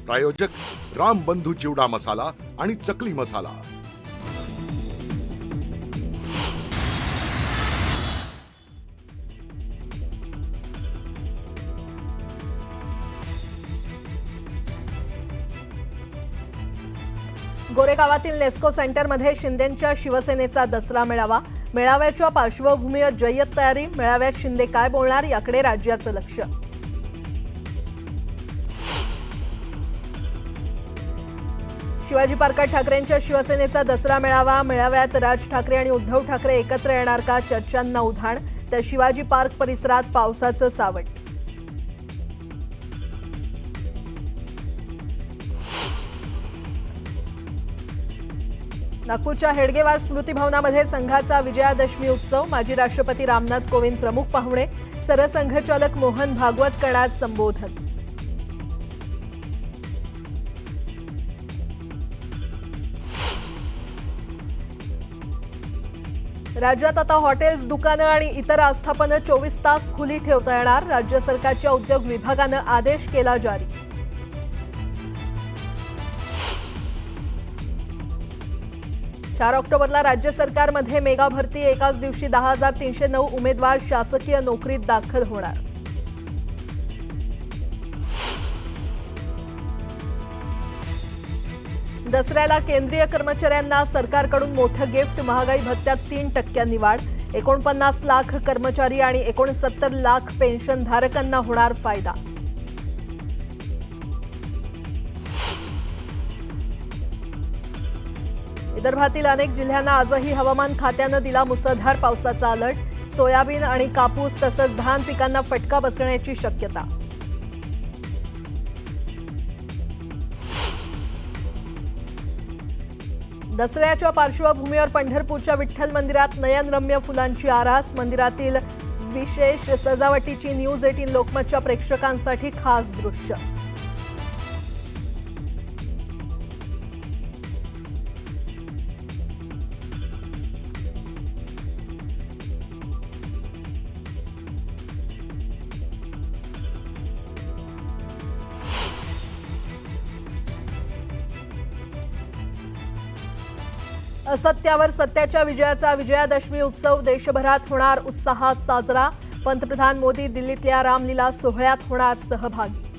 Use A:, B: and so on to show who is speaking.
A: प्रायोजक राम बंधू चिवडा मसाला आणि चकली मसाला।
B: गोरेगावातील नेस्को सेंटरमध्ये शिंदेंच्या शिवसेनेचा दसरा मेळावा। मेळाव्याच्या पार्श्वभूमीवर जय्यत तयारी। मेळाव्यात शिंदे काय बोलणार याकडे राज्याचं लक्ष। शिवाजी पार्कात ठाकरेंच्या शिवसेनेचा दसरा मेळावा। मेळाव्यात राज ठाकरे आणि उद्धव ठाकरे एकत्र येणार का, चर्चांना उधाण। तर शिवाजी पार्क परिसरात पावसाचं सावट। नागपूरच्या हेडगेवार स्मृती भवनामध्ये संघाचा विजयादशमी उत्सव। माजी राष्ट्रपती रामनाथ कोविंद प्रमुख पाहुणे। सरसंघचालक मोहन भागवत करणार संबोधन। राज्यात आता हॉटेल्स, दुकानं आणि इतर आस्थापनं 24 तास खुली ठेवता येणार। राज्य सरकारच्या उद्योग विभागानं आदेश केला जारी। 4 ऑक्टोबरला राज्य सरकारमध्ये मेगा भरती। एकाच दिवशी 10,309 उमेदवार शासकीय नोकरीत दाखल होणार। दसऱ्याला केंद्रीय कर्मचाऱ्यांना सरकारकडून मोठं गिफ्ट। महागाई भत्त्यात 3% वाढ। 49 लाख कर्मचारी आणि 69 लाख पेन्शनधारकांना होणार फायदा। विदर्भातील अनेक जिल्ह्यांना आजही हवामान खात्यानं दिला मुसळधार पावसाचा अलर्ट। सोयाबीन आणि कापूस तसंच धान पिकांना फटका बसण्याची शक्यता। दसऱ्याच्या पार्श्वभूमीवर पंढरपूरच्या विठ्ठल मंदिरात नयनरम्य फुलांची आरास। मंदिरातील विशेष सजावटीची न्यूज 18 लोकमतच्या प्रेक्षकांसाठी खास दृश्य। असत्यावर सत्याच्या विजयाचा विजयादशमी उत्सव देशभरात होणार उत्साहात साजरा। पंतप्रधान मोदी दिल्लीतल्या रामलीला सोहळ्यात होणार सहभागी।